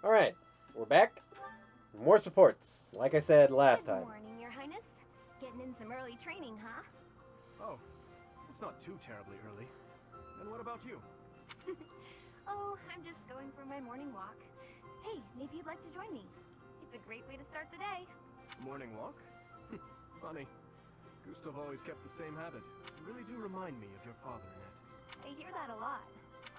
Alright, we're back. More supports, like I said last Good time. morning, Your Highness. Getting in some early training, huh? Oh, it's not too terribly early. And what about you? Oh, I'm just going for my morning walk. Hey, maybe you'd like to join me. It's a great way to start the day. Morning walk? Funny. Gustav always kept the same habit. You really do remind me of your father, Annette. I hear that a lot.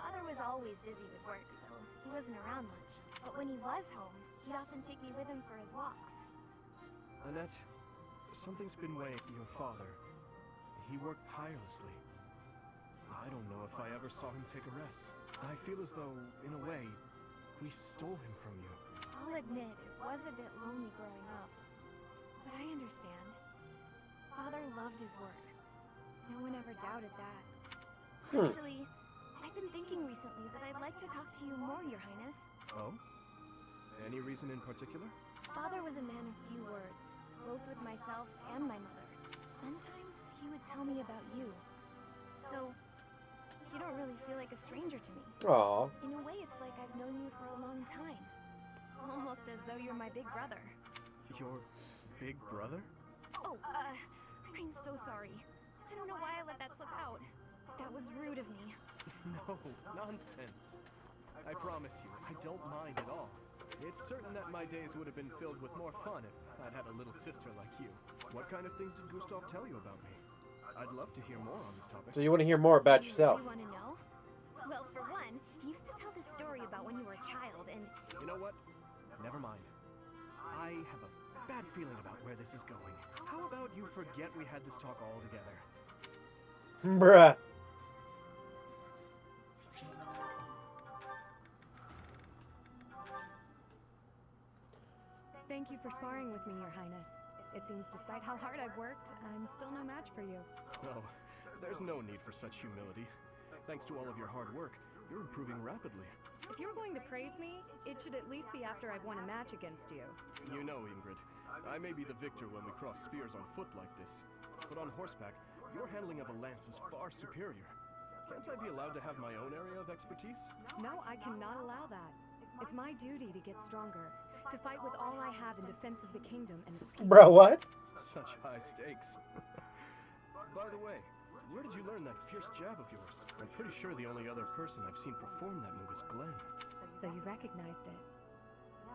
Father was always busy with work, so he wasn't around much. But when he was home, he'd often take me with him for his walks. Annette, something's been weighing your father. He worked tirelessly. I don't know if I ever saw him take a rest. I feel as though, in a way, we stole him from you. I'll admit, it was a bit lonely growing up. But I understand. Father loved his work. No one ever doubted that. Actually, I've been thinking recently that I'd like to talk to you more, Your Highness. Oh? Any reason in particular? Father was a man of few words, both with myself and my mother. Sometimes he would tell me about you. So, you don't really feel like a stranger to me. Aw. In a way, it's like I've known you for a long time. Almost as though you're my big brother. Your big brother? Oh, I'm so sorry. I don't know why I let that slip out. That was rude of me. No, nonsense. I promise you, I don't mind at all. It's certain that my days would have been filled with more fun if I'd had a little sister like you. What kind of things did Gustav tell you about me? I'd love to hear more on this topic. So you want to hear more about Do you yourself? really want to know? Well, for one, he used to tell this story about when you were a child, and You know what? Never mind. I have a bad feeling about where this is going. How about you forget we had this talk altogether? Bruh. Thank you for sparring with me, Your Highness. It seems despite how hard I've worked, I'm still no match for you. No, there's no need for such humility. Thanks to all of your hard work, you're improving rapidly. If you're going to praise me, it should at least be after I've won a match against you. You know, Ingrid, I may be the victor when we cross spears on foot like this, but on horseback, your handling of a lance is far superior. Can't I be allowed to have my own area of expertise? No, I cannot allow that. It's my duty to get stronger, to fight with all I have in defense of the kingdom and its people. Bruh, what? Such high stakes. By the way, where did you learn that fierce jab of yours? I'm pretty sure the only other person I've seen perform that move is Glenn. So you recognized it.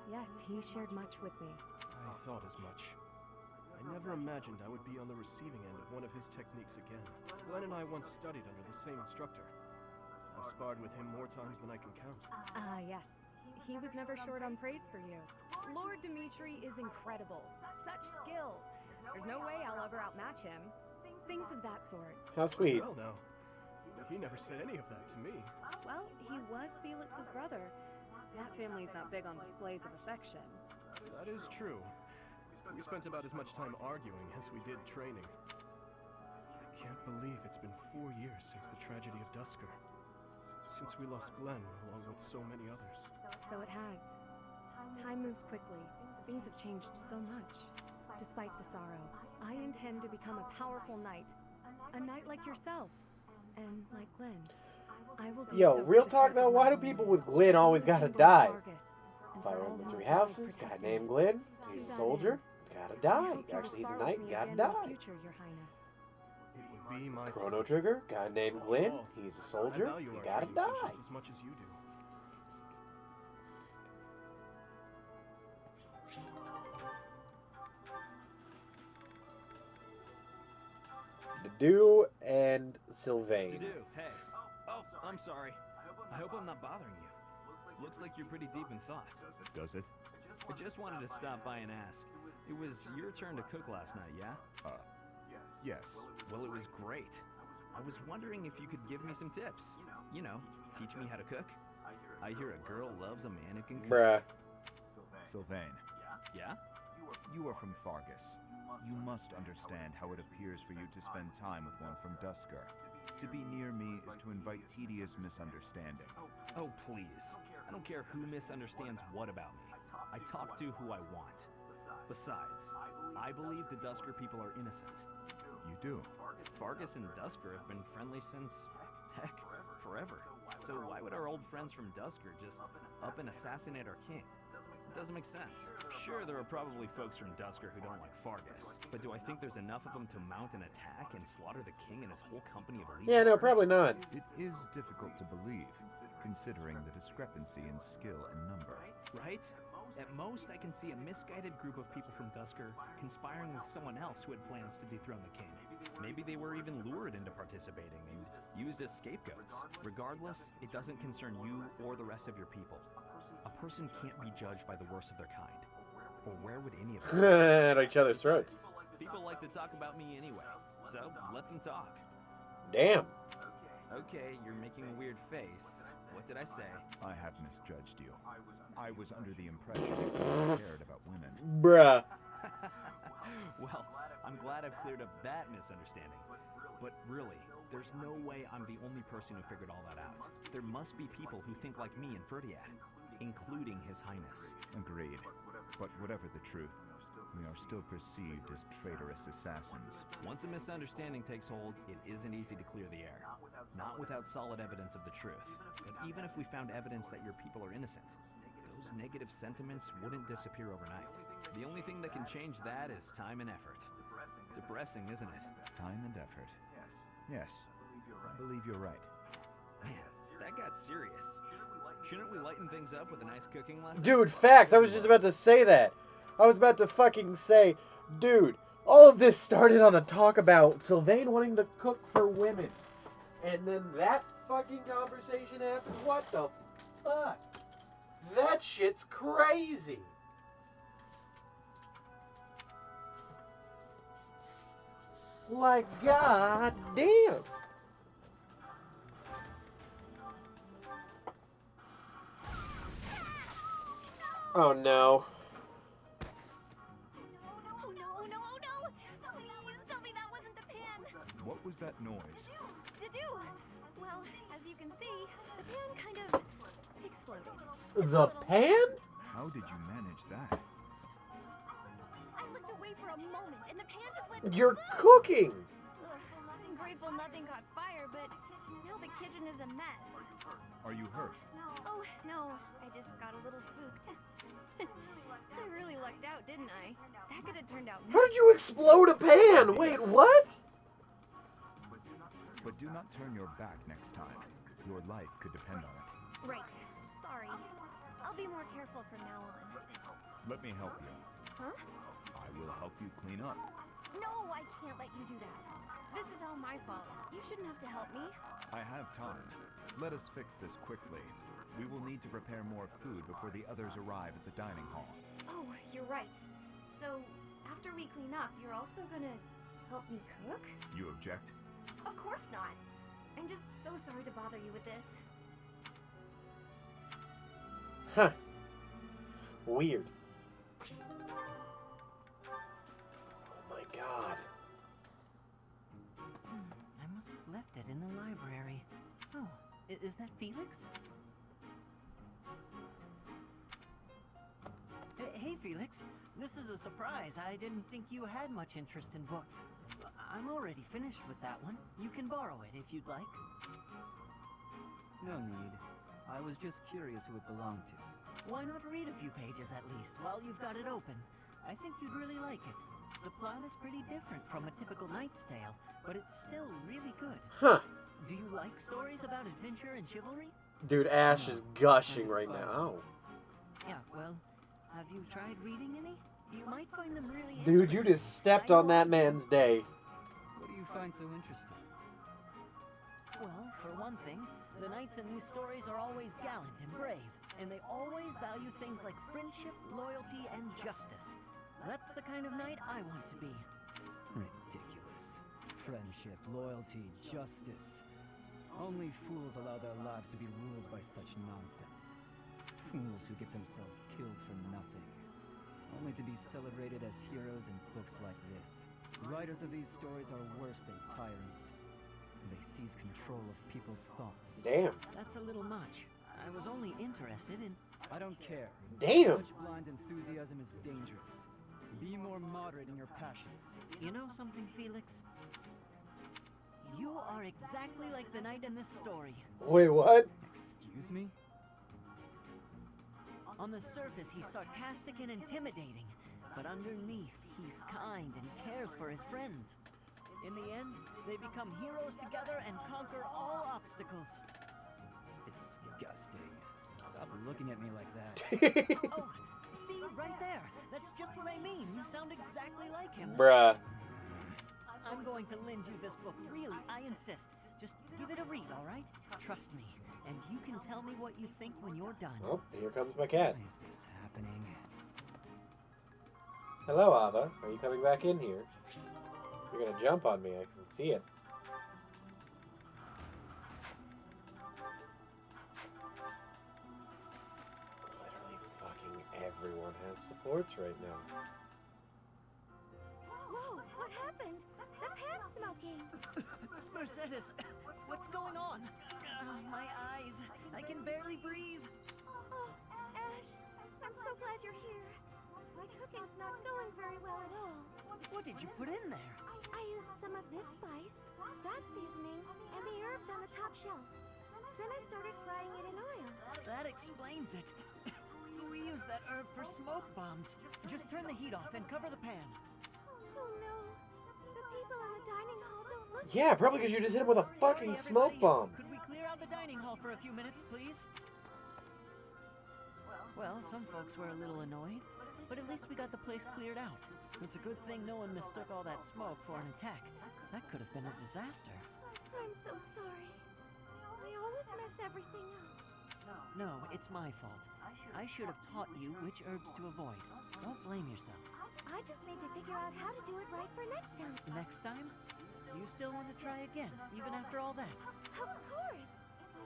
Yes, he shared much with me. I thought as much. I never imagined I would be on the receiving end of one of his techniques again. Glenn and I once studied under the same instructor. I've sparred with him more times than I can count. Ah, yes. He was never short on praise for you. Lord Dimitri is incredible. Such skill. There's no way I'll ever outmatch him. Things of that sort. How sweet. Well, now, he never said any of that to me. Well, he was Felix's brother. That family's not big on displays of affection. That is true. We spent about as much time arguing as we did training. I can't believe it's been 4 years since the tragedy of Dusker. Since we lost Glenn, along with so many others. So it has. Time moves quickly. Things have changed so much. Despite the sorrow, I intend to become a powerful knight. A knight like yourself. And like Glenn. I will do Yo, so for real the talk sake though, of why my do own people men, with Glenn always the gotta kingdom of die? Vargas, and Fire for all Emblem who Three have died Houses, guy protecting named me. Glenn, To he's a that soldier, end, gotta I die. hope you will Actually, he's a spar knight, with me gotta again in the die. future, Your Highness. It would be my Chrono pleasure. Trigger, guy named Glenn, After all, he's a I soldier, value he our gotta training die. sessions as much as you do. Dedu and Sylvain. To do. Hey. Oh, I'm sorry. I hope I'm not bothering you. Looks like you're pretty deep in thought. Does it? I just wanted to stop by and ask. It was your turn to cook last night, yeah? Yes. Well, it was great. I was wondering if you could give me some tips. You know, teach me how to cook. I hear a girl loves a man who can cook. Bruh. Sylvain, Yeah? you are from Fargus. You must understand how it appears for you to spend time with one from Dusker. To be near me is to invite tedious misunderstanding. Oh, please. I don't care who misunderstands what about me. I talk to who I want. Besides, I believe the Dusker people are innocent. You do? Fargus and Dusker have been friendly since, heck, forever. So why would our old friends from Dusker just up and assassinate our king? It doesn't make sense. Sure, there are probably folks from Dusker who don't like Fargus, but do I think there's enough of them to mount an attack and slaughter the king and his whole company of elite Yeah, no, guards? probably not. It is difficult to believe, considering the discrepancy in skill and number. Right? At most, I can see a misguided group of people from Dusker conspiring with someone else who had plans to dethrone the king. Maybe they were even lured into participating and used as scapegoats. Regardless, it doesn't concern you or the rest of your people. A person can't be judged by the worst of their kind. Or where would any of us be? At each other's throats. People like to talk about me anyway, so let them talk. Damn. Okay, you're making a weird face. What did I say? I have misjudged you. I was under the impression you cared about women. Bruh. Well, I'm glad I've cleared up that misunderstanding. But really, there's no way I'm the only person who figured all that out. There must be people who think like me in Ferdiad, including His Highness. Agreed. But whatever the truth, we are still perceived as traitorous assassins. Once a misunderstanding takes hold, it isn't easy to clear the air. Not without solid evidence of the truth. But even if we found evidence that your people are innocent, those negative sentiments wouldn't disappear overnight. The only thing that can change that is time and effort. Depressing, isn't it? Time and effort. Yes, I believe you're right. Man, that got serious. Shouldn't we lighten things up with a nice cooking lesson? Dude, facts. I was just about to say that. I was about to fucking say, dude, all of this started on a talk about Sylvain wanting to cook for women. And then that fucking conversation happened. What the fuck? That shit's crazy. Like, god damn. Oh no. Oh no, oh no, oh no! Please tell me that wasn't the pan! What was that noise? Well, as you can see, the pan kind of exploded. Just a The little. pan? How did you manage that? I looked away for a moment, and the pan just went. You're boom! cooking. Ugh, I'm grateful nothing caught fire, but now the kitchen is a mess. Are you hurt? Oh, no, I just got a little spooked. I really lucked out, didn't I? That could have turned out. How did you explode a pan? Wait, what? But do not turn your back next time. Your life could depend on it. Right. Sorry. I'll be more careful from now on. Let me help you. Huh? I will help you clean up. No, I can't let you do that. This is all my fault. You shouldn't have to help me. I have time. Let us fix this quickly. We will need to prepare more food before the others arrive at the dining hall. Oh, you're right. So, after we clean up, you're also gonna help me cook? You object? Of course not. I'm just so sorry to bother you with this. Huh. Weird. Oh my god. I must have left it in the library. Oh, is that Felix? Hey, Felix. This is a surprise. I didn't think you had much interest in books. I'm already finished with that one. You can borrow it if you'd like. No need. I was just curious who it belonged to. Why not read a few pages at least while you've got it open? I think you'd really like it. The plot is pretty different from a typical Knight's Tale, but it's still really good. Huh. Do you like stories about adventure and chivalry? Dude, Ash is gushing right now. Yeah, well, have you tried reading any? You might find them really Dude, you interesting. just stepped I on know that I do. man's day. What do you find so interesting? Well, for one thing, the knights in these stories are always gallant and brave, and they always value things like friendship, loyalty, and justice. That's the kind of knight I want to be. Ridiculous. Friendship, loyalty, justice. Only fools allow their lives to be ruled by such nonsense. Fools who get themselves killed for nothing. Only to be celebrated as heroes in books like this. Writers of these stories are worse than tyrants. They seize control of people's thoughts. Damn. That's a little much. I was only interested in... I don't care. Damn. Such blind enthusiasm is dangerous. Be more moderate in your passions. You know something, Felix? You are exactly like the knight in this story. Wait, what? Excuse me? On the surface, he's sarcastic and intimidating, but underneath, he's kind and cares for his friends. In the end, they become heroes together and conquer all obstacles. Disgusting. Stop looking at me like that. Oh, see, right there. That's just what I mean. You sound exactly like him. Bruh. I'm going to lend you this book, really, I insist. Just give it a read, all right? Trust me, and you can tell me what you think when you're done. Oh, here comes my cat. Why is this happening? Hello, Ava. Are you coming back in here? You're gonna jump on me. I can see it. Literally fucking everyone has supports right now. Whoa, what happened? The pan's smoking. Mercedes, what's going on? My eyes. I can barely breathe. Oh, Ash, I'm so glad you're here. My cooking's not going very well at all. What did you put in there? I used some of this spice, that seasoning, and the herbs on the top shelf. Then I started frying it in oil. That explains it. We use that herb for smoke bombs. Just turn the heat off and cover the pan. Oh no. The people in the dining hall don't look Yeah, probably because you just hit him with a fucking Sorry, smoke everybody. bomb. Could we clear out the dining hall for a few minutes, please? Well, some folks were a little annoyed, but at least we got the place cleared out. It's a good thing no one mistook all that smoke for an attack. That could have been a disaster. I'm so sorry. I always mess everything up. No, it's my fault. I should have taught you which herbs to avoid. Don't blame yourself. I just need to figure out how to do it right for next time. Next time, you still want to try again, even after all that. Of course.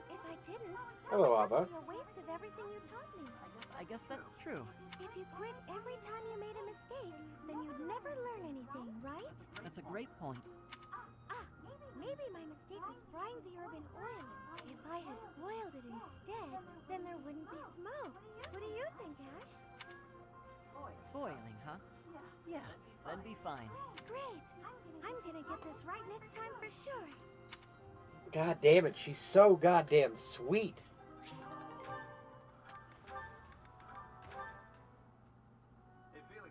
If I didn't, it Hello, would Ava. just be a waste of everything you taught me. I guess that's true. If you quit every time you made a mistake, then you'd never learn anything, right? That's a great point. Maybe my mistake was frying the herb in oil. If I had boiled it instead, then there wouldn't be smoke. What do you think, Ash? Boiling, huh? Yeah, that'd be fine. Great. I'm gonna get this right next time for sure. God damn it, she's so goddamn sweet.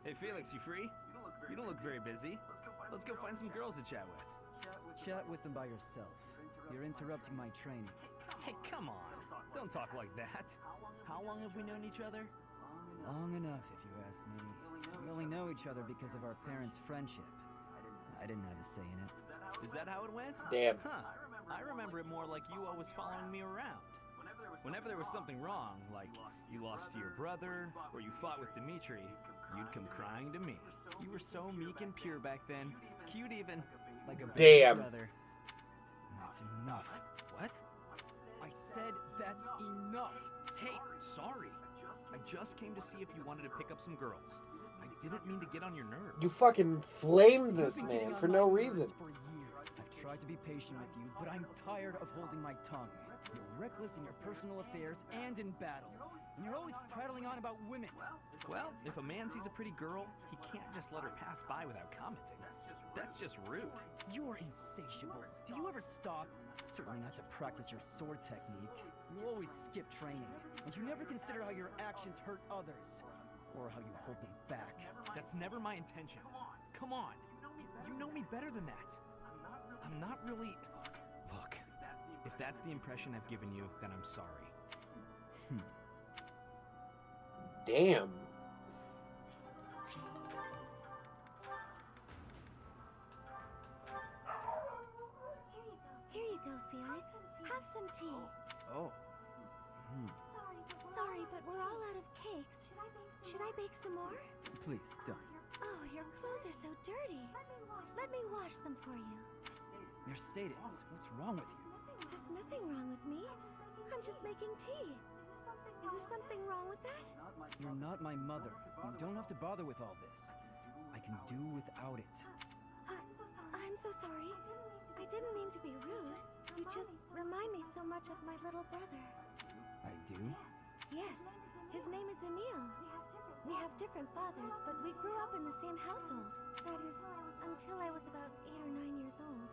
Hey Felix, you free? You don't look very busy. Let's go find some girls to chat with. Chat with them by yourself. You're interrupting my training. Hey, come on. Don't talk like that. How long have we known each other? Long enough, if you ask me. We only know each other because of our parents' friendship. I didn't have a say in it. Is that how it went? Damn. Huh. I remember it more like you always following me around. Whenever there was something wrong, like you lost to your brother, or you fought with Dimitri, you'd come crying to me. You were so meek and pure back then. Cute even. Like a baby Damn. brother. That's enough. What? I said that's enough. Hey, sorry. I just came to see if you wanted to pick up some girls. I didn't mean to get on your nerves. You fucking flamed You've this been man getting for on no my reason. nerves for years. I've tried to be patient with you, but I'm tired of holding my tongue. You're reckless in your personal affairs and in battle. And you're always prattling on about women. Well, if a man sees a pretty girl, he can't just let her pass by without commenting. That's just rude. You're insatiable. Do you ever stop? Certainly not to practice your sword technique. You always skip training, and you never consider how your actions hurt others, or how you hold them back. That's never my intention. Come on. You know me better than that. I'm not really... Look, if that's the impression I've given you, then I'm sorry. Damn. Here you go, Felix. Have some tea. Oh. Sorry, but we're all out of cakes. Should I bake some more? Please, don't. Oh, your clothes are so dirty. Let me wash them for you. Mercedes, what's wrong with you? There's nothing wrong with me. I'm just making tea. Is there something wrong with that? You're not my mother. You don't have to bother with all this. I can do without it. I'm so sorry. I didn't mean to be rude. You just remind me so much of my little brother. I do? Yes, his name is Emile. We have different fathers, but we grew up in the same household. That is, until I was about 8 or 9 years old.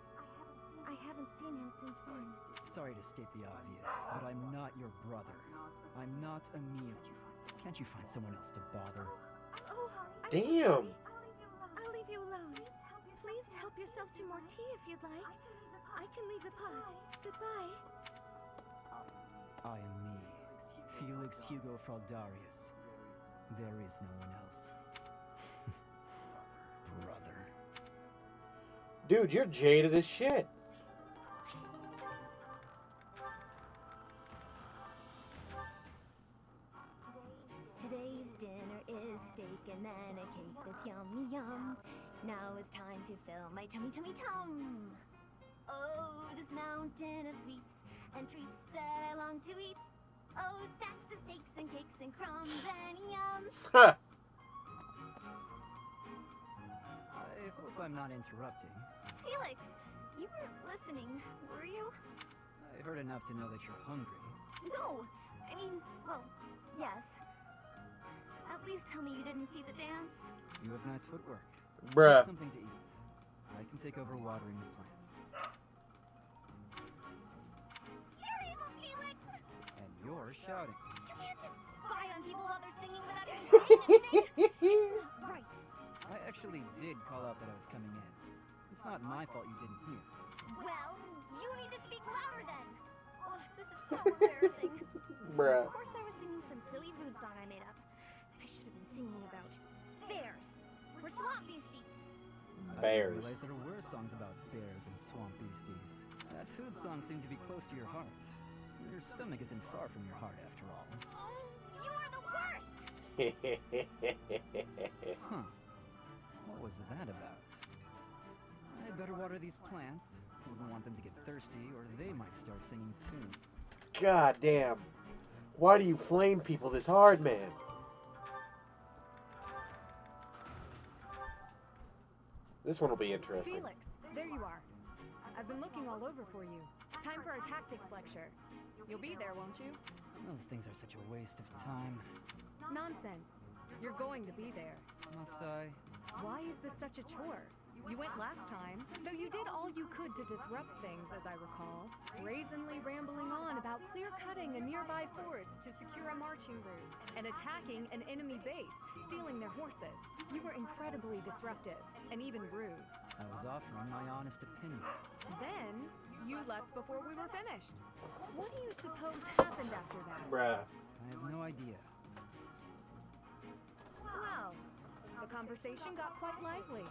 I haven't seen him since then. Sorry to state the obvious, but I'm not your brother. I'm not Emile. Can't you find someone else to bother? Oh, I'm Damn. so sorry. I'll leave you alone. Please help yourself to more tea if you'd like. I can leave the pot. Goodbye. I am me, Felix Hugo Fraldarius. There is no one else. Brother. Dude, you're jaded as shit. Today's dinner is steak and then a cake that's yummy yum. Now it's time to fill my tummy tum. Oh, this mountain of sweets and treats that I long to eat. Oh, stacks of steaks and cakes and crumbs and yums. Ha! I hope I'm not interrupting. Felix, you were listening, were you? I heard enough to know that you're hungry. No, I mean, well, yes. At least tell me you didn't see the dance. You have nice footwork. Bruh. Get something to eat. I can take over watering the plants. You're evil, Felix! And you're shouting. You can't just spy on people while they're singing without even saying anything. It's not right. I actually did call out that I was coming in. It's not my fault you didn't hear. Well, you need to speak louder then. Ugh, this is so embarrassing. Bruh. Of course I was singing some silly food song I made up. I should have been singing about bears or swamp beasties. I Bears. didn't realize there were songs about bears and swamp beasties. That food song seemed to be close to your heart. Your stomach isn't far from your heart, after all. Oh, you are the worst! Huh. What was that about? I better water these plants. Wouldn't want them to get thirsty, or they might start singing too. God damn. Why do you flame people this hard, man? This one will be interesting. Felix, there you are. I've been looking all over for you. Time for a tactics lecture. You'll be there, won't you? Those things are such a waste of time. Nonsense. You're going to be there. Must I? Why is this such a chore? You went last time, though you did all you could to disrupt things, as I recall. Brazenly rambling on about clear-cutting a nearby forest to secure a marching route, and attacking an enemy base, stealing their horses. You were incredibly disruptive, and even rude. I was offering my honest opinion. Then, you left before we were finished. What do you suppose happened after that? Bruh. I have no idea. Well, the conversation got quite lively.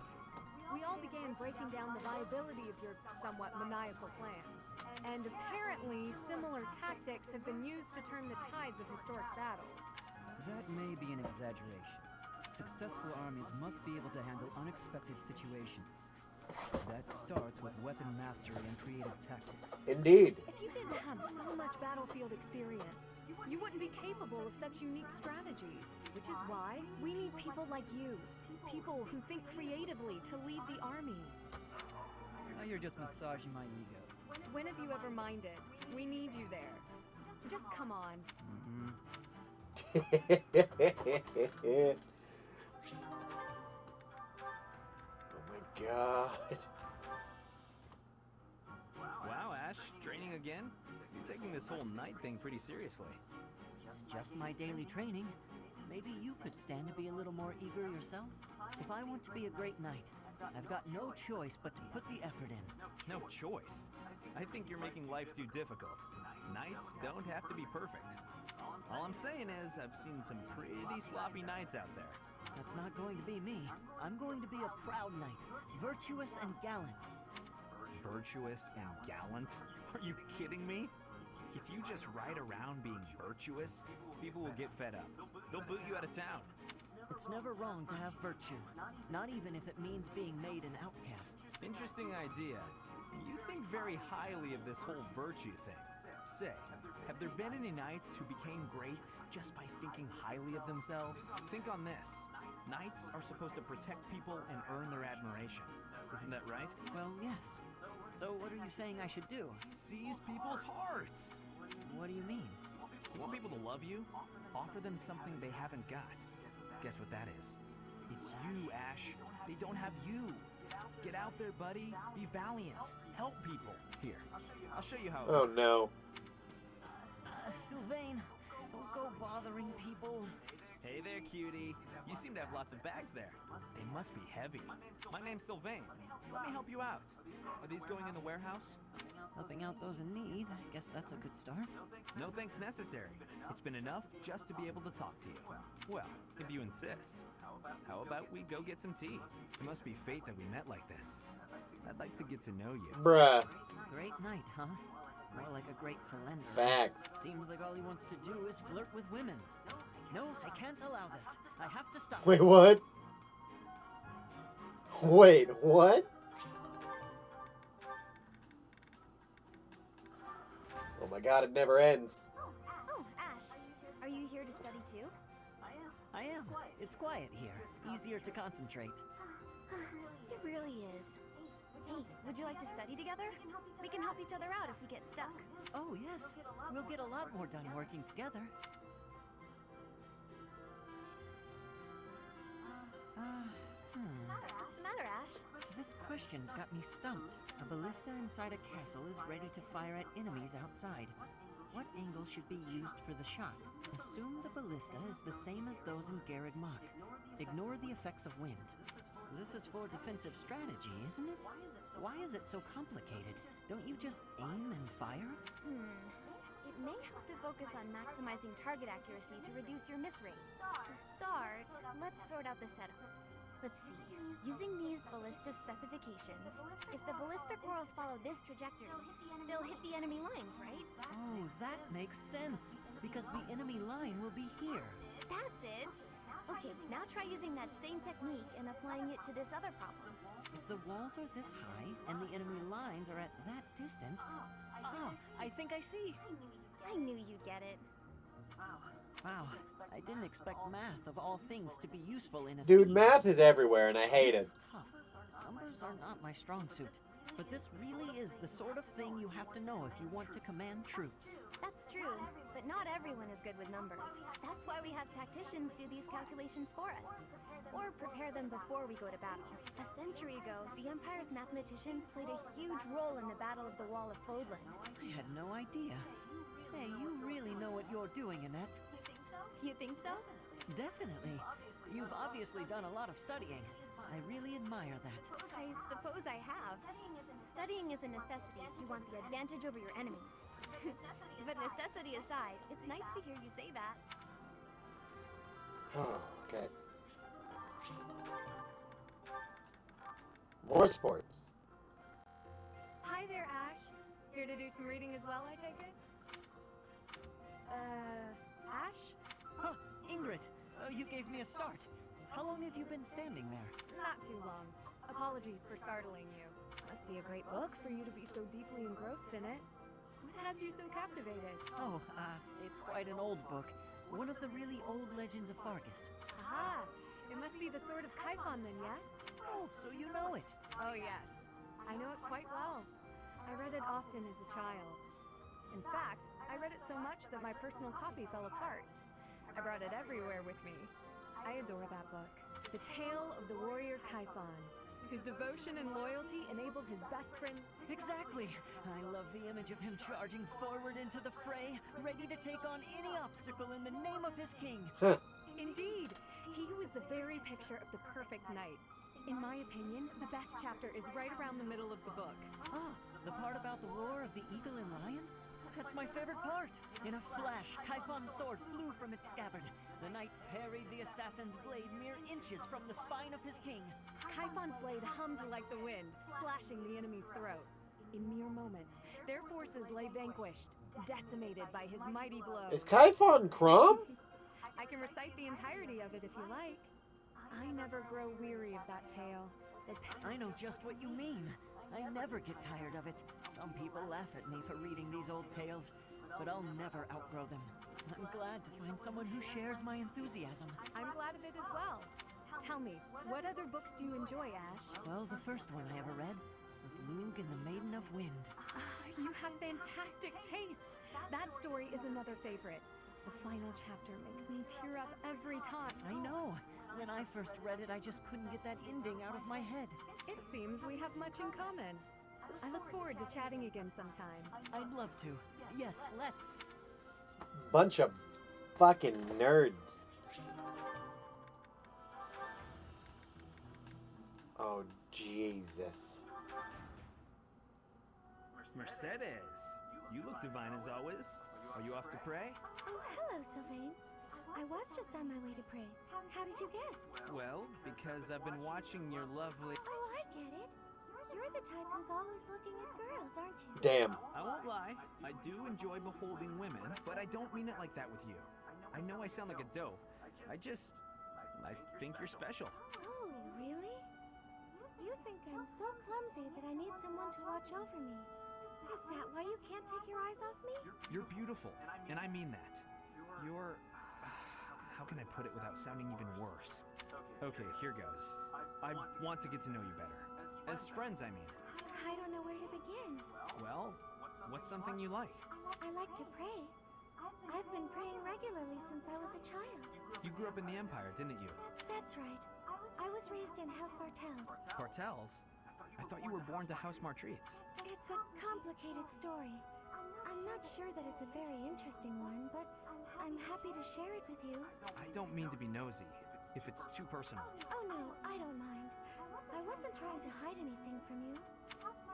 We all began breaking down the viability of your somewhat maniacal plan. And apparently, similar tactics have been used to turn the tides of historic battles. That may be an exaggeration. Successful armies must be able to handle unexpected situations. That starts with weapon mastery and creative tactics. Indeed. If you didn't have so much battlefield experience, you wouldn't be capable of such unique strategies. Which is why we need people like you. People who think creatively to lead the army. Now you're just massaging my ego. When have you ever minded? We need you there. Just come on. Oh my god. Wow, Ash, training again? You're taking this whole night thing pretty seriously. It's just my daily training. Maybe you could stand to be a little more eager yourself? If I want to be a great knight, I've got no choice but to put the effort in. No choice. I think you're making life too difficult. Knights don't have to be perfect. All I'm saying is, I've seen some pretty sloppy knights out there. That's not going to be me. I'm going to be a proud knight, virtuous and gallant. Virtuous and gallant? Are you kidding me? If you just ride around being virtuous, people will get fed up. They'll boot you out of town. It's never wrong to have virtue, not even if it means being made an outcast. Interesting idea. You think very highly of this whole virtue thing. Say, have there been any knights who became great just by thinking highly of themselves? Think on this. Knights are supposed to protect people and earn their admiration. Isn't that right? Well, yes. So what are you saying I should do? Seize people's hearts! What do you mean? You want people to love you? Offer them something they haven't got. Guess what that is? It's you, Ash. They don't have you. Get out there, buddy. Be valiant. Help people. Here, I'll show you how it Oh works. no. Sylvain, don't go bothering people. Hey there, cutie. You seem to have lots of bags there. They must be heavy. My name's Sylvain. Let me help you out. Are these going in the warehouse? Helping out those in need, I guess that's a good start. No thanks necessary. It's been enough just to be able to talk to you. Well, if you insist. How about we go get some tea? It must be fate that we met like this. I'd like to get to know you. Bruh. Great night, huh? More like a great philanderer. Facts. Seems like all he wants to do is flirt with women. No, I can't allow this. I have to stop. Wait, what? Wait, what? Oh my god, it never ends. Oh, Ash, are you here to study too? I am. It's quiet here. Easier to concentrate. It really is. Hey, would you like to study together? We can help each other out if we get stuck. Oh, yes. We'll get a lot more done working together. What's the matter, Ash? This question's got me stumped. A ballista inside a castle is ready to fire at enemies outside. What angle should be used for the shot? Assume the ballista is the same as those in Garreg Mach. Ignore the effects of wind. This is for defensive strategy, isn't it? Why is it so complicated? Don't you just aim and fire? It may help to focus on maximizing target accuracy to reduce your miss rate. To start, let's sort out the setup. Let's see. Using these ballista specifications, if the ballistic whirls follow this trajectory, they'll hit the enemy lines, right? Oh, that makes sense. Because the enemy line will be here. That's it! Okay, now try using that same technique and applying it to this other problem. If the walls are this high and the enemy lines are at that distance... Oh, I think I see! I knew you'd get it. Wow, I didn't expect math of all things to be useful in a Dude, siege. math is everywhere and I hate it. This is tough. Numbers are not my strong suit. But this really is the sort of thing you have to know if you want to command troops. That's true, but not everyone is good with numbers. That's why we have tacticians do these calculations for us. Or prepare them before we go to battle. A century ago, the Empire's mathematicians played a huge role in the Battle of the Wall of Fodlan. I had no idea. Hey, you really know what you're doing, Annette. You think so? Definitely. You've obviously done a lot of studying. I really admire that. I suppose I have. Studying is a necessity if you want the advantage over your enemies. But necessity aside, it's nice to hear you say that. Oh, okay. More sports. Hi there, Ash. Here to do some reading as well, I take it? Ash? Huh, Ingrid, you gave me a start. How long have you been standing there? Not too long. Apologies for startling you. Must be a great book for you to be so deeply engrossed in it. What has you so captivated? Oh, it's quite an old book. One of the really old legends of Fargus. Aha! It must be the Sword of Kaifon then, yes? Oh, so you know it. Oh, yes. I know it quite well. I read it often as a child. In fact, I read it so much that my personal copy fell apart. I brought it everywhere with me. I adore that book. The tale of the warrior Kaifon, whose devotion and loyalty enabled his best friend... Exactly. I love the image of him charging forward into the fray, ready to take on any obstacle in the name of his king. Huh. Indeed, he was the very picture of the perfect knight. In my opinion, the best chapter is right around the middle of the book. Ah, the part about the war of the eagle and lion? That's my favorite part. In a flash, Kaifon's sword flew from its scabbard. The knight parried the assassin's blade mere inches from the spine of his king. Kaifon's blade hummed like the wind, slashing the enemy's throat. In mere moments, their forces lay vanquished, decimated by his mighty blow. Is Kaifon Crumb? I can recite the entirety of it if you like. I never grow weary of that tale. I know just what you mean. I never get tired of it. Some people laugh at me for reading these old tales, but I'll never outgrow them. I'm glad to find someone who shares my enthusiasm. I'm glad of it as well. Tell me, what other books do you enjoy, Ash? Well, the first one I ever read was Lug and the Maiden of Wind. You have fantastic taste. That story is another favorite. The final chapter makes me tear up every time. I know. When I first read it, I just couldn't get that ending out of my head. It seems we have much in common. I look forward to chatting again sometime. I'd love to. Yes, let's. Bunch of fucking nerds. Oh, Jesus. Mercedes, you look divine as always. Are you off to pray? Oh, hello, Sylvain. I was just on my way to pray. How did you guess? Well, because I've been watching your lovely... Oh, I get it. You're the type who's always looking at girls, aren't you? Damn. I won't lie, I do enjoy beholding women, but I don't mean it like that with you. I know I sound like a dope. I think you're special. Oh, really? You think I'm so clumsy that I need someone to watch over me. Is that why you can't take your eyes off me? You're beautiful, and I mean that. You're... how can I put it without sounding even worse? Okay, here goes. I want to get to know you better. As friends, I mean. I don't know where to begin. Well, what's something you like? I like to pray. I've been praying regularly since I was a child. You grew up in the Empire, didn't you? That's right. I was raised in House Bartels. Bartels? I thought you were born to House Martreats. It's a complicated story. I'm not sure that it's a very interesting one, but I'm happy to share it with you. I don't mean to be nosy, if it's too personal. Oh no, I don't mind. I wasn't trying to hide anything from you.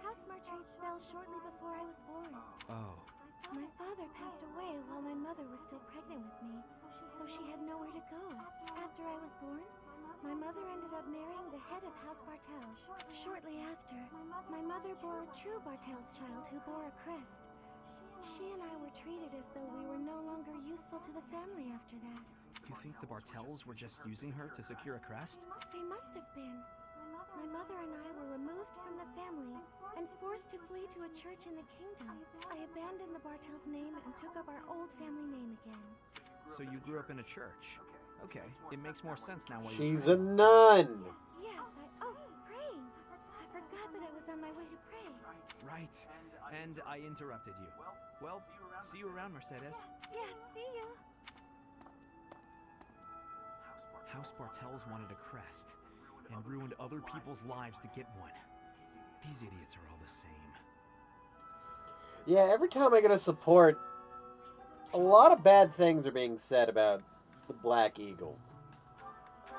House Martreats fell shortly before I was born. Oh. My father passed away while my mother was still pregnant with me, so she had nowhere to go. After I was born, my mother ended up marrying the head of House Bartels. Shortly after, my mother bore a true Bartels child who bore a crest. She and I were treated as though we were no longer useful to the family after that. You think the Bartels were just using her to secure a crest? They must have been. My mother and I were removed from the family and forced to flee to a church in the kingdom. I abandoned the Bartels name and took up our old family name again. So you grew up in a church. Okay, it makes more sense now why She's a nun. Yes, praying. I forgot that I was on my way to pray. Right, and I interrupted you. Well, see you around, Mercedes. Yes, see you. House Bartels wanted a crest and ruined other people's lives to get one. These idiots are all the same. Yeah, every time I get a support, a lot of bad things are being said about the Black Eagles.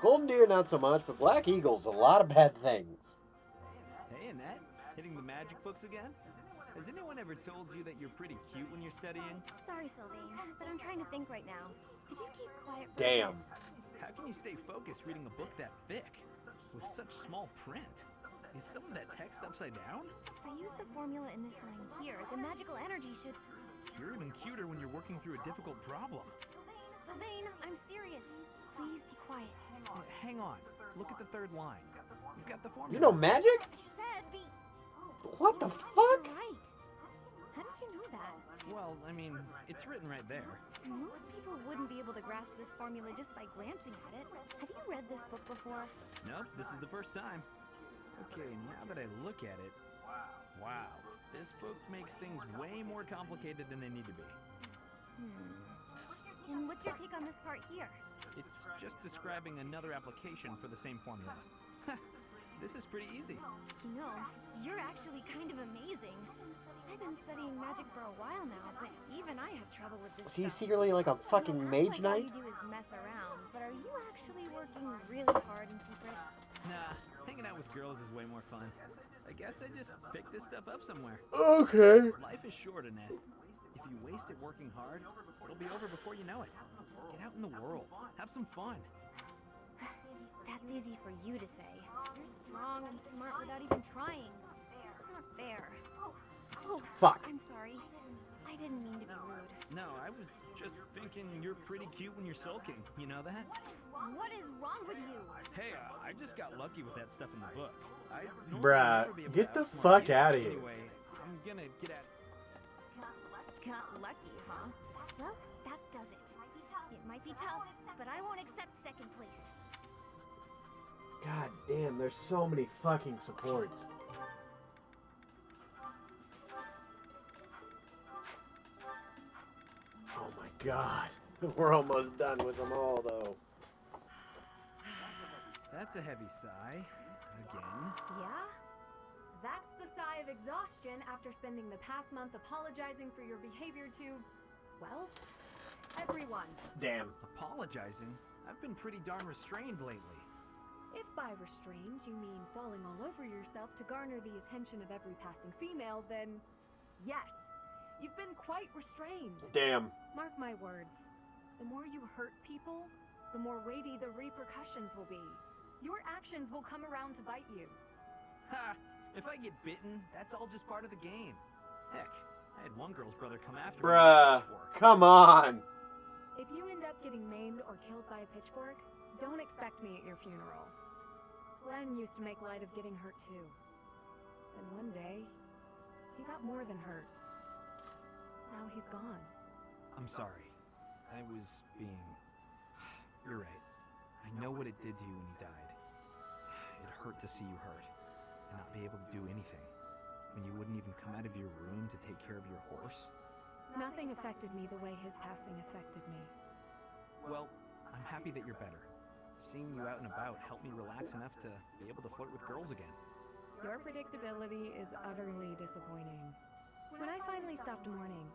Golden Deer, not so much, but Black Eagles, a lot of bad things. Hey, Annette, hitting the magic books again? Has anyone ever told you that you're pretty cute when you're studying? Sorry, Sylvain, but I'm trying to think right now. Could you keep quiet for a Damn. bit? How can you stay focused reading a book that thick? With such small print? Is some of that text upside down? If I use the formula in this line here, the magical energy should... You're even cuter when you're working through a difficult problem. Sylvain, I'm serious. Please be quiet. Hang on. Look at the third line. You've got the formula. You know magic? I said be... What the fuck? You're right. How did you know that? Well, I mean, it's written right there. Most people wouldn't be able to grasp this formula just by glancing at it. Have you read this book before? Nope, this is the first time. Okay, now that I look at it... Wow. This book makes things way more complicated than they need to be. And what's your take on this part here? It's just describing another application for the same formula. This is pretty easy. You know, you're actually kind of amazing. I've been studying magic for a while now, but even I have trouble with this Is he stuff. secretly like a fucking mage All knight? you do is mess around, but are you actually working really hard in secret? Nah, hanging out with girls is way more fun. I guess I just picked this stuff up somewhere. Okay. Life is short, Annette. If you waste it working hard, it'll be over before you know it. Get out in the world. Have some fun. That's easy for you to say. You're strong and smart without even trying. It's not fair. Oh, Fuck. I'm sorry. I didn't mean to be rude. No, I was just thinking you're pretty cute when you're sulking. You know that? What is wrong with you? Hey, I just got lucky with that stuff in the book. I normally Bruh, never be able get to the outsmart fuck you. outta here. Anyway, I'm gonna get at... Got lucky, huh? Well, that does it. It might be tough, but I won't accept second place. God damn, there's so many fucking supports. Oh my god. We're almost done with them all, though. That's a heavy sigh. Again. Yeah? That's the sigh of exhaustion after spending the past month apologizing for your behavior to, well, everyone. Damn. Apologizing? I've been pretty darn restrained lately. If by restrained you mean falling all over yourself to garner the attention of every passing female, then yes, you've been quite restrained. Damn. Mark my words. The more you hurt people, the more weighty the repercussions will be. Your actions will come around to bite you. Ha! If I get bitten, that's all just part of the game. Heck, I had one girl's brother come after me with a Bruh. pitchfork. Come on. If you end up getting maimed or killed by a pitchfork, don't expect me at your funeral. Glenn used to make light of getting hurt too. Then one day, he got more than hurt. Now he's gone. I'm sorry. I was being... You're right. I know what it did to you when he died. It hurt to see you hurt, and not be able to do anything. When you wouldn't even come out of your room to take care of your horse. Nothing affected me the way his passing affected me. Well, I'm happy that you're better. Seeing you out and about helped me relax enough to be able to flirt with girls again. Your predictability is utterly disappointing. When I finally stopped mourning,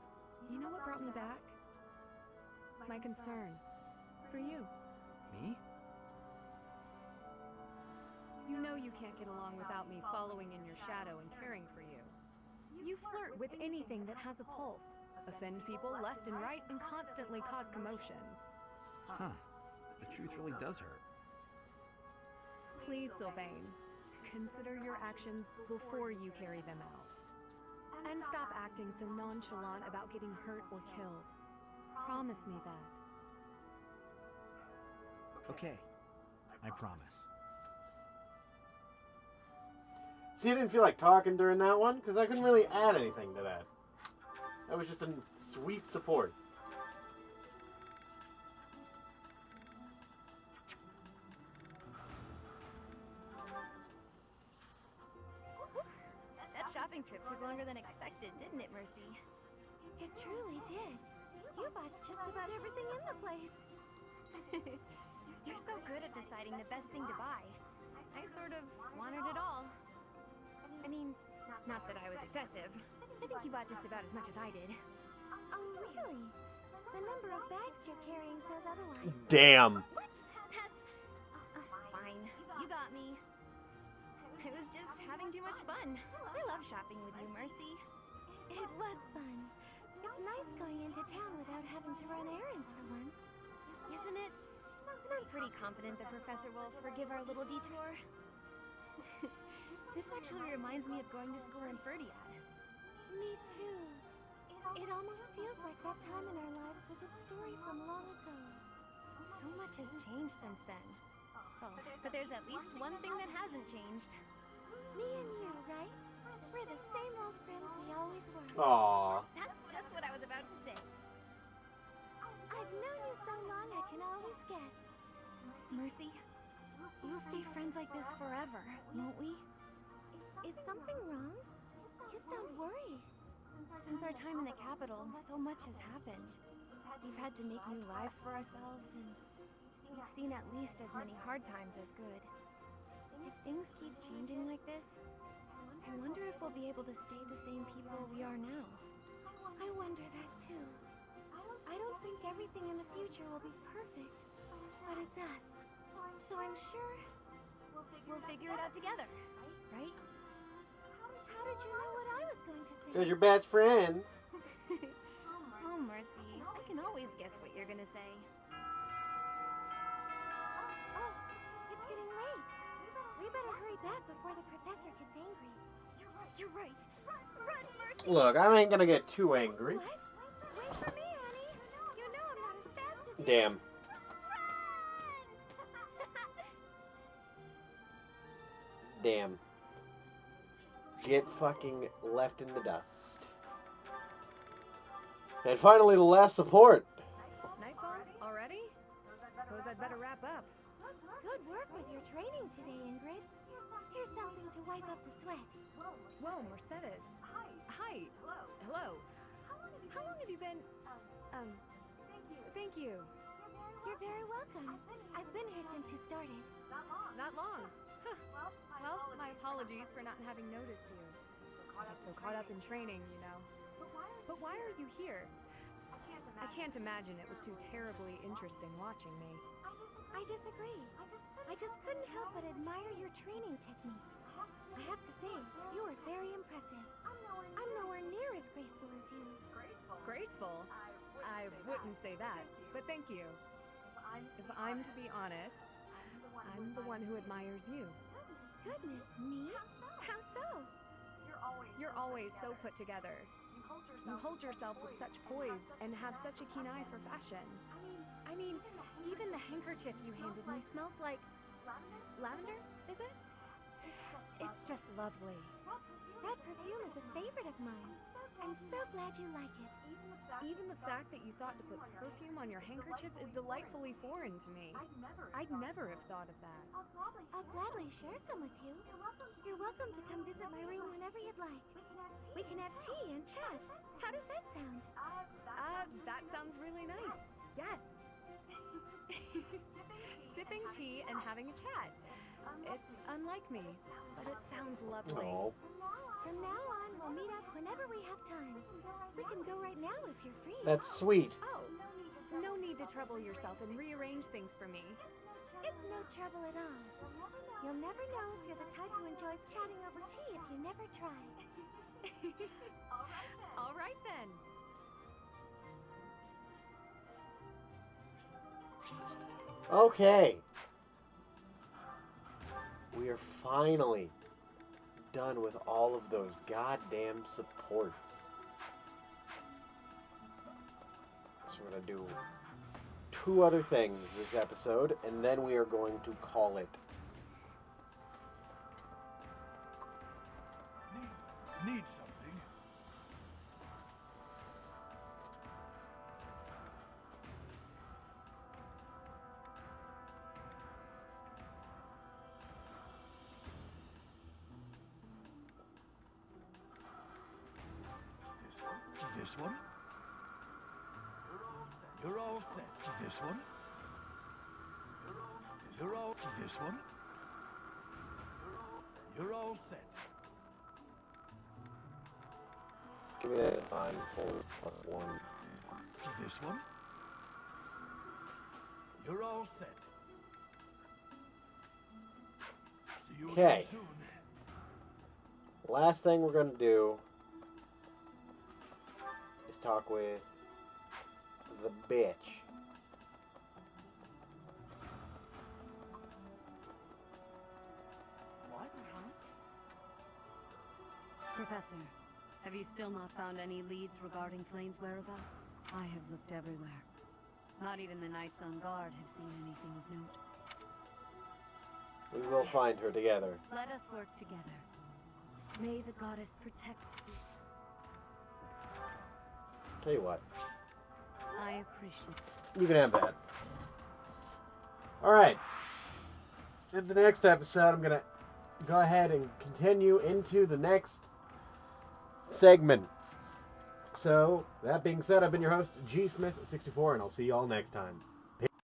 you know what brought me back? My concern for you. Me? You know you can't get along without me following in your shadow and caring for you. You flirt with anything that has a pulse, offend people left and right, and constantly cause commotions. Huh. The truth really does hurt. Please, Sylvain, consider your actions before you carry them out. And stop acting so nonchalant about getting hurt or killed. Promise me that. Okay. I promise. See, I didn't feel like talking during that one because I couldn't really add anything to that. That was just a sweet support. That shopping trip took longer than expected, didn't it, Mercy? It truly did. You bought just about everything in the place. You're so good at deciding the best thing to buy. I sort of wanted it all. I mean, not that I was excessive. I think you bought just about as much as I did. Oh, really? The number of bags you're carrying says otherwise. Damn. What? That's... fine. You got me. I was just having too much fun. I love shopping with you, Mercy. It was fun. It's nice going into town without having to run errands for once. Isn't it? And I'm pretty confident the professor will forgive our little detour. This actually reminds me of going to school in Ferdiad. Me too. It almost feels like that time in our lives was a story from long ago. So much has changed since then. Oh, but there's at least one thing that hasn't changed. Me and you, right? We're the same old friends we always were. Aww. That's just what I was about to say. I've known you so long I can always guess. Mercy, we'll stay friends like this forever, won't we? Is something wrong? You sound worried. Since our time in the capital, so much has happened. We've had to make new lives for ourselves, and we've seen at least as many hard times as good. If things keep changing like this, I wonder if we'll be able to stay the same people we are now. I wonder that too. I don't think everything in the future will be perfect, but it's us. So I'm sure We'll figure it out together, right? How did you know what I was going to say? Because you're best friends. Oh, Mercy, I can always guess what you're gonna say. Oh, it's getting late. We better hurry back before the professor gets angry. You're right. Run, Mercy! Look, I ain't gonna get too angry. What? Wait for me, Annie. You know I'm not as fast as you. Damn. Damn. Get fucking left in the dust. And finally, the last support. Nightfall? Already? Suppose I'd better wrap up. Good work with your training today, Ingrid. Here's something to wipe up the sweat. Whoa, Mercedes. Hi. Hello. How long have you been... Thank you. You're very welcome. I've been here since you started. Not long. Huh. Well, my apologies for not having noticed you. I get so caught up in training, you know. But why are you here? I can't imagine it was too terribly interesting watching me. I disagree. I just couldn't help but admire your training technique. I have to say, you are very impressive. I'm nowhere near as graceful as you. Graceful? I wouldn't say that, but thank you. If I'm to be honest, I'm the one who admires you. Goodness me? How so? You're always so put together. You hold yourself with such poise and have such a keen eye for fashion. I mean, even the handkerchief you handed me smells like... lavender, is it? It's just lovely. That perfume is a favorite of mine. I'm so glad you like it. Even the fact that you thought to put perfume on your handkerchief is delightfully foreign to me. I'd never have thought of that. I'll gladly share some with you. You're welcome to come visit my room whenever you'd like. We can have tea and chat. How does that sound? That sounds really nice. Yes. Sipping tea and having a chat. It's unlike me, but it sounds lovely. Oh. From now on, we'll meet up whenever we have time. We can go right now if you're free. That's sweet. Oh, no need to trouble yourself and rearrange things for me. It's no trouble at all. You'll never know if you're the type who enjoys chatting over tea if you never try. All right then. Okay. We are finally done with all of those goddamn supports. So we're going to do 2 other things this episode, and then we are going to call it. Need something? This one? You're all set. This one? You're all... This one? You're all set. Give me that fine pulls +1. This one? You're all set. See you Okay. again soon. Last thing we're going to do is talk with the bitch. What? Perhaps? Professor, have you still not found any leads regarding Flane's whereabouts? I have looked everywhere. Not even the knights on guard have seen anything of note. We will find her together. Let us work together. May the goddess protect Tell you what, I appreciate it. you can have that. Alright. In the next episode, I'm going to go ahead and continue into the next segment. So, that being said, I've been your host, G Smith64, and I'll see you all next time.